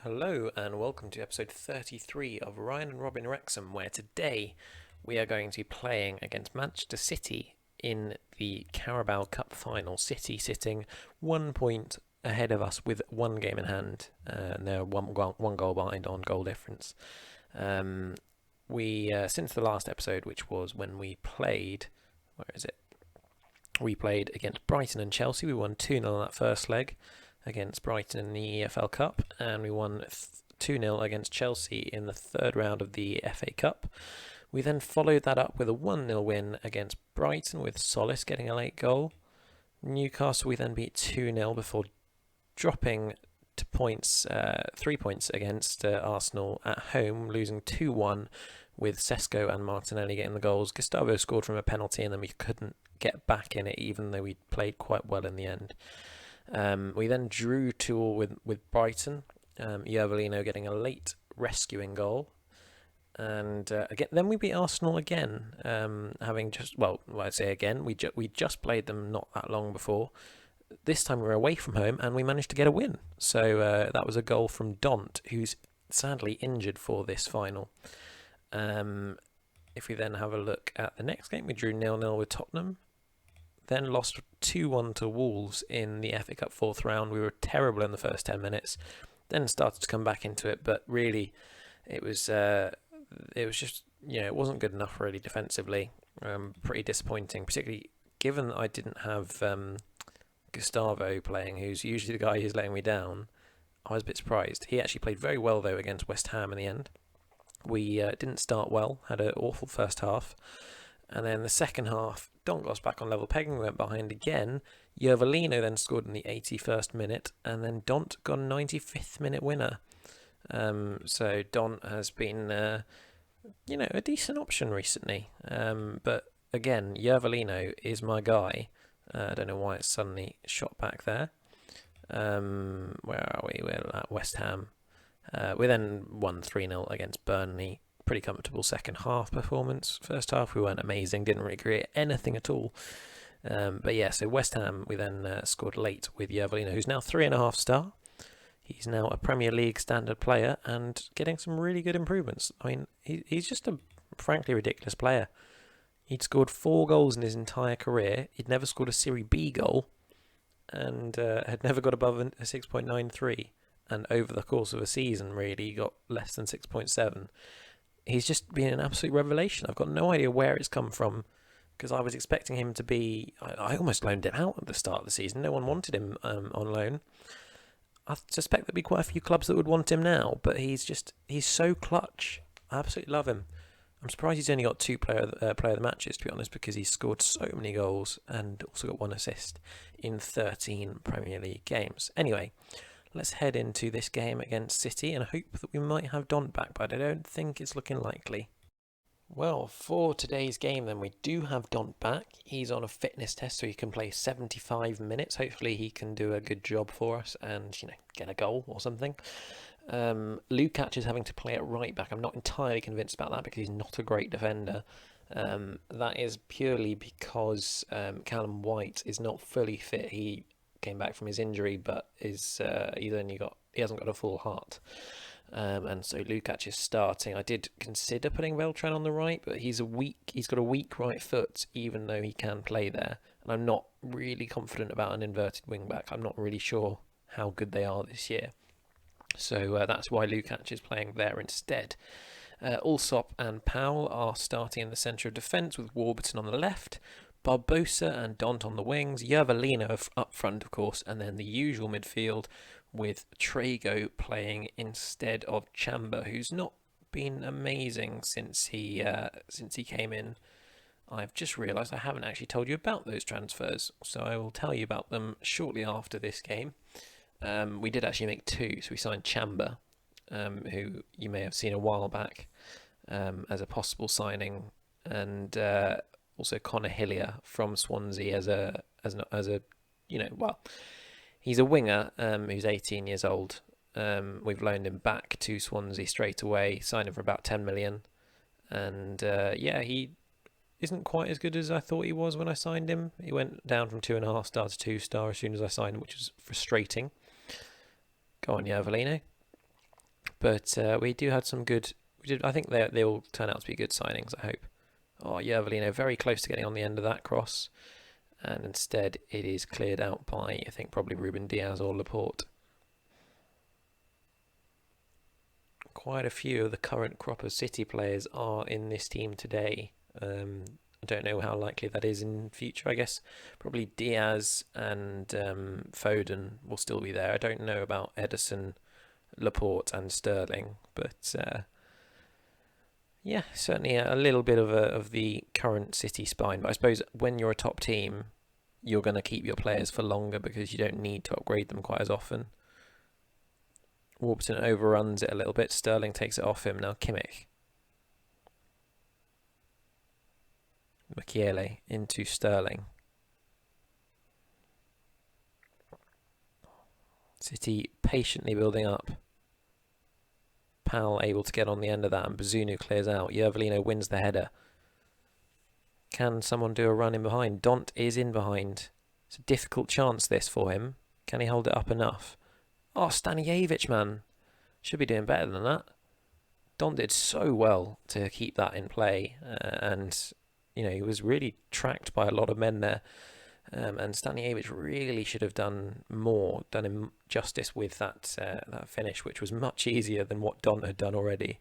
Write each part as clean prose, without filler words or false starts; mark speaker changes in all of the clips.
Speaker 1: Hello and welcome to episode 33 of Ryan and Robin Wrexham, where today we are going to be playing against Manchester City in the Carabao Cup Final. City sitting 1 point ahead of us with one game in hand. They're one goal behind on goal difference. We since the last episode, which was when we played, where is it? We played against Brighton and Chelsea. We won 2-0 on that first leg against Brighton in the EFL Cup, and we won 2-0 against Chelsea in the third round of the FA Cup. We then followed that up with a 1-0 win against Brighton, with Solis getting a late goal. Newcastle we then beat 2-0 before dropping to 3 points against Arsenal at home, losing 2-1 with Sesko and Martinelli getting the goals. Gustavo scored from a penalty and then we couldn't get back in it, even though we played quite well in the end. We then drew 2-2 with Brighton, Yervolino getting a late rescuing goal. And then we beat Arsenal again, having just, I say again, we just played them not that long before. This time we were away from home and we managed to get a win. So that was a goal from Dont, who's sadly injured for this final. If we then have a look at the next game, we drew 0-0 with Tottenham. Then lost 2-1 to Wolves in the FA Cup fourth round. We were terrible in the first 10 minutes. Then started to come back into it, but really it was just, it wasn't good enough really defensively. Pretty disappointing, particularly given that I didn't have Gustavo playing, who's usually the guy who's letting me down. I was a bit surprised. He actually played very well though against West Ham in the end. We didn't start well, had an awful first half. And then the second half, Don got us back on level pegging. We went behind again. Yervolino then scored in the 81st minute, and then Dont got a 95th minute winner. So Don has been, a decent option recently. But again, Yervolino is my guy. I don't know why it's suddenly shot back there. Where are we? We're at West Ham. We then won 3-0 against Burnley. Pretty comfortable second half performance. First half we weren't amazing, didn't really create anything at all. But yeah, so West Ham we then scored late with Yervolino, who's now 3.5 star. He's now a Premier League standard player and getting some really good improvements. I mean, he's just a frankly ridiculous player. He'd scored 4 goals in his entire career. He'd never scored a Serie B goal and had never got above a 6.93. And over the course of a season, really, he got less than 6.7. He's just been an absolute revelation. I've got no idea where it's come from, because I was expecting him to be... I almost loaned him out at the start of the season. No one wanted him on loan. I suspect there'd be quite a few clubs that would want him now, but he's so clutch. I absolutely love him. I'm surprised he's only got 2 player of the matches, to be honest, because he's scored so many goals and also got 1 assist in 13 Premier League games. Anyway, let's head into this game against City and hope that we might have Dont back, but I don't think it's looking likely. Well, for today's game then, we do have Dont back. He's on a fitness test, so he can play 75 minutes. Hopefully he can do a good job for us and, get a goal or something. Lukac is having to play at right back. I'm not entirely convinced about that because he's not a great defender. That is purely because Callum White is not fully fit. He came back from his injury, but he hasn't got a full heart, and so Lukac is starting. I did consider putting Beltran on the right, but he's got a weak right foot, even though he can play there, and I'm not really confident about an inverted wing back. I'm not really sure how good they are this year, so that's why Lukac is playing there instead. Allsop and Powell are starting in the centre of defence with Warburton on the left, Barbosa and Dont on the wings, Yervolino up front, of course, and then the usual midfield with Trago playing instead of Chamba, who's not been amazing since he came in. I've just realised I haven't actually told you about those transfers, so I will tell you about them shortly after this game. We did actually make 2, so we signed Chamba, who you may have seen a while back as a possible signing, and also Connor Hillier from Swansea he's a winger who's 18 years old. We've loaned him back to Swansea straight away, signed him for about 10 million, and he isn't quite as good as I thought he was when I signed him. He went down from 2.5 star to 2 star as soon as I signed him, which was frustrating. Go on, Yervolino. But we do have some good. I think they all turn out to be good signings. I hope. Oh, Yervolino very close to getting on the end of that cross, and instead it is cleared out by, I think, probably Ruben Diaz or Laporte. Quite a few of the current crop of City players are in this team today. I don't know how likely that is in future. I guess probably Diaz and Foden will still be there. I don't know about Edison, Laporte and Sterling, but yeah, certainly a little bit of the current City spine. But I suppose when you're a top team, you're going to keep your players for longer because you don't need to upgrade them quite as often. Warburton overruns it a little bit. Sterling takes it off him. Now Kimmich. Mukiele into Sterling. City patiently building up. Powell able to get on the end of that, and Bazunu clears out. Yervolino wins the header. Can someone do a run in behind? Dont is in behind. It's a difficult chance this for him. Can he hold it up enough? Oh, Stanijevic, man. Should be doing better than that. Dont did so well to keep that in play, and he was really tracked by a lot of men there. And Stanijevic really should have done more, done him justice with that finish, which was much easier than what Dont had done already.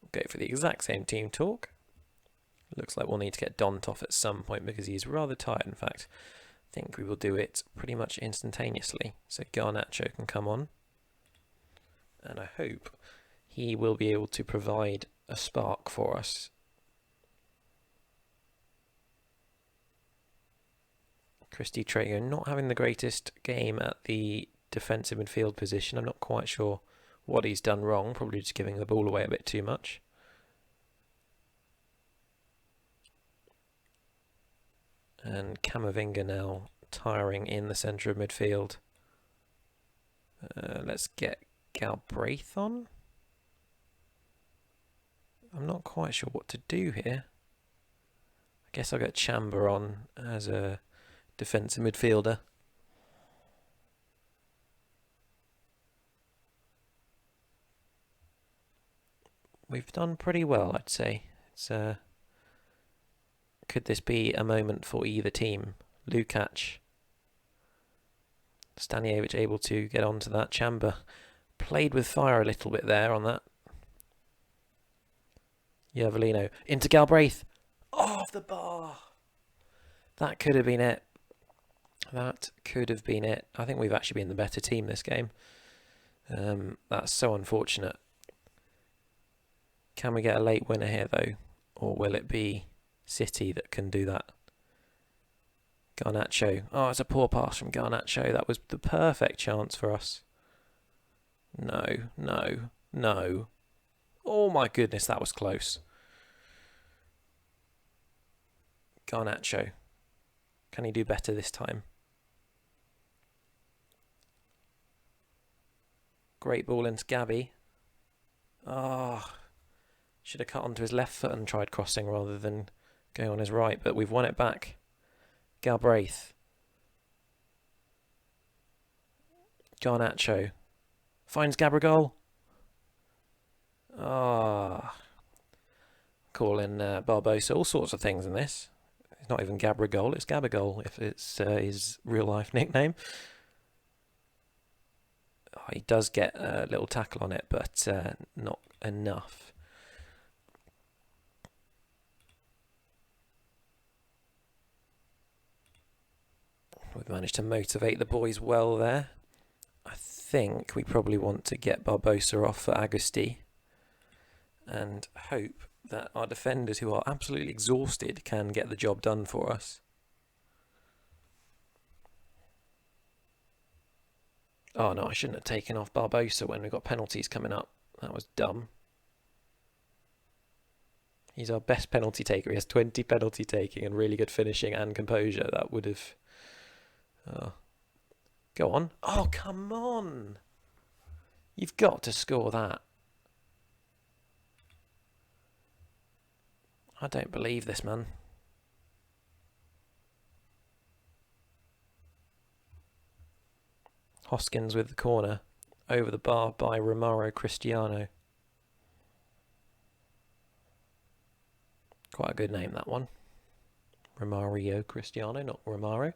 Speaker 1: We'll go for the exact same team talk. Looks like we'll need to get Dont off at some point because he's rather tired. In fact, I think we will do it pretty much instantaneously. So Garnacho can come on. And I hope he will be able to provide a spark for us. Christy Traeger not having the greatest game at the defensive midfield position. I'm not quite sure what he's done wrong. Probably just giving the ball away a bit too much. And Camavinga now tiring in the centre of midfield. Let's get Galbraith on. I'm not quite sure what to do here. I guess I'll get Chamber on as a defensive midfielder. We've done pretty well, I'd say. Could this be a moment for either team? Lukac. Stanijevic able to get onto that. Chamber played with fire a little bit there on that. Yervolino into Galbraith. Off the bar. That could have been it. That could have been it. I think we've actually been the better team this game. That's so unfortunate. Can we get a late winner here though? Or will it be City that can do that? Garnacho. Oh, it's a poor pass from Garnacho. That was the perfect chance for us. No, no, no. Oh my goodness, that was close. Garnacho. Can he do better this time? Great ball into Gabby. Ah, should have cut onto his left foot and tried crossing rather than going on his right, but we've won it back. Galbraith. Garnacho. Finds Gabigol. Ah. Calling Barbosa all sorts of things in this. It's not even Gabigol, it's Gabigol if it's his real life nickname. Oh, he does get a little tackle on it, but not enough. We've managed to motivate the boys well there. I think we probably want to get Barbosa off for Agusti and hope that our defenders, who are absolutely exhausted, can get the job done for us. Oh no, I shouldn't have taken off Barbosa when we've got penalties coming up. That was dumb. He's our best penalty taker. He has 20 penalty taking and really good finishing and composure. That would have... Oh. Go on. Oh, come on. You've got to score that. I don't believe this, man. Hoskins with the corner. over the bar by Romaro Cristiano. Quite a good name, that one. Romario Cristiano, not Romaro.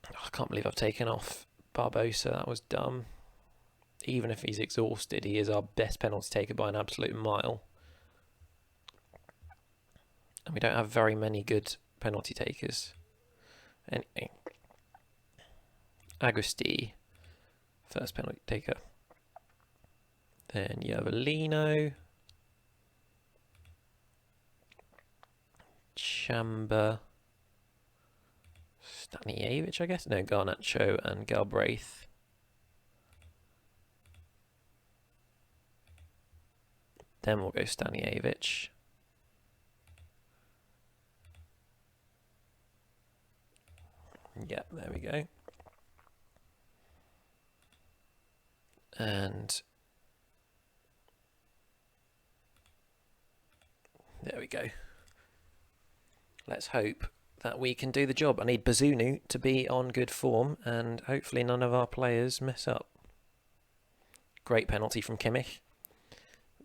Speaker 1: Oh, I can't believe I've taken off Barbosa. That was dumb. Even if he's exhausted, he is our best penalty taker by an absolute mile. And we don't have very many good penalty takers. Anyway. Agusti, first penalty taker. Then you have Alino. Chamba. Stanijevic, I guess? No, Garnacho and Galbraith. Then we'll go Stanijevic. Yep, there we go. And there we go. Let's hope that we can do the job. I need Bazunu to be on good form, and hopefully none of our players mess up. Great penalty from Kimmich.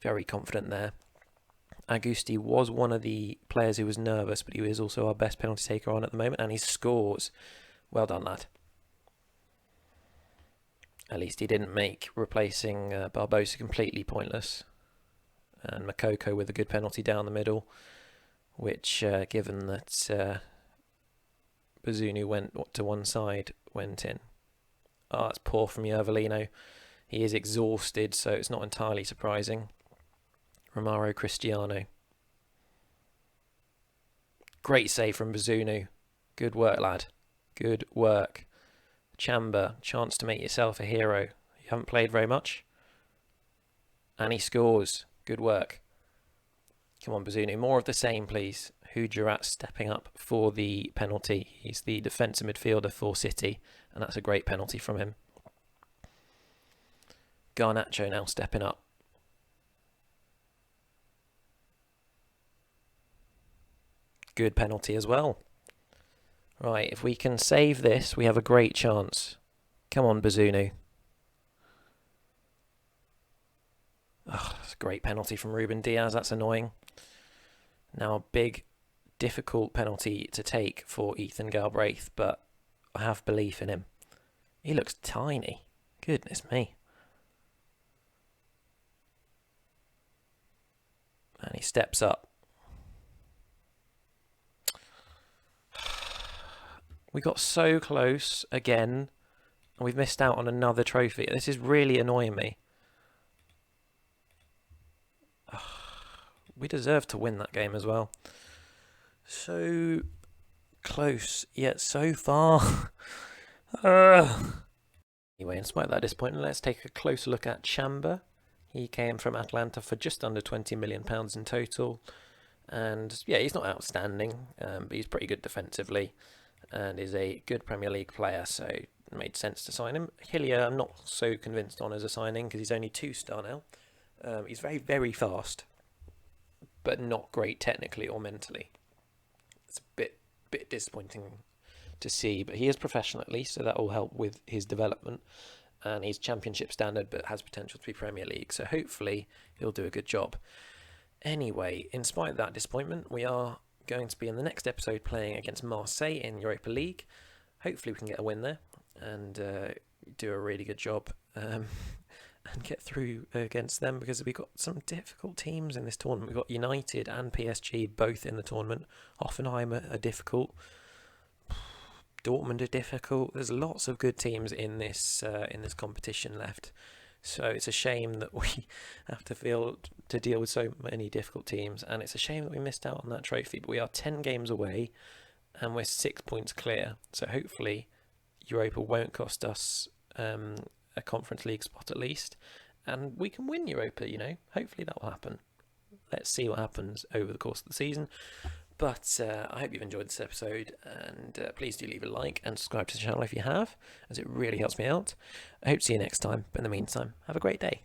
Speaker 1: Very confident there. Agusti was one of the players who was nervous, but he is also our best penalty taker on at the moment, and he scores. Well done, lad. At least he didn't make replacing Barbosa completely pointless. And Makoko with a good penalty down the middle, which, given that Bazunu went to one side, went in. Oh, that's poor from Yervolino. He is exhausted, so it's not entirely surprising. Romaro Cristiano. Great save from Bazunu. Good work, lad. Good work. Chamba, chance to make yourself a hero. You haven't played very much. And he scores. Good work. Come on, Bazunu. More of the same, please. Hujarat stepping up for the penalty. He's the defensive midfielder for City, and that's a great penalty from him. Garnacho now stepping up. Good penalty as well. Right, if we can save this, we have a great chance. Come on, Bazunu. Oh, that's a great penalty from Ruben Diaz. That's annoying. Now a big, difficult penalty to take for Ethan Galbraith, but I have belief in him. He looks tiny. Goodness me. And he steps up. We got so close again, and we've missed out on another trophy. This is really annoying me. We deserve to win that game as well. So close, yet so far. Anyway, in spite of that disappointment, let's take a closer look at Chamba. He came from Atlanta for just under £20 million in total. And yeah, he's not outstanding, but he's pretty good defensively and is a good Premier League player, so it made sense to sign him. Hillier, I'm not so convinced on as a signing because he's only 2-star now. He's very, very fast, but not great technically or mentally. It's a bit disappointing to see, but he is professional at least, so that will help with his development. And he's Championship standard, but has potential to be Premier League, so hopefully he'll do a good job. Anyway, in spite of that disappointment, we are going to be in the next episode playing against Marseille in Europa League. Hopefully we can get a win there and do a really good job and get through against them, because we've got some difficult teams in this tournament. We've got United and PSG both in the tournament. Hoffenheim are difficult. Dortmund are difficult. There's lots of good teams in this competition left. So it's a shame that we have to deal with so many difficult teams, and it's a shame that we missed out on that trophy. But we are 10 games away, and we're 6 points clear. So hopefully Europa won't cost us a Conference League spot at least, and we can win Europa, you know. Hopefully that will happen. Let's see what happens over the course of the season. But I hope you've enjoyed this episode, and please do leave a like and subscribe to the channel if you have, as it really helps me out. I hope to see you next time, but in the meantime, have a great day.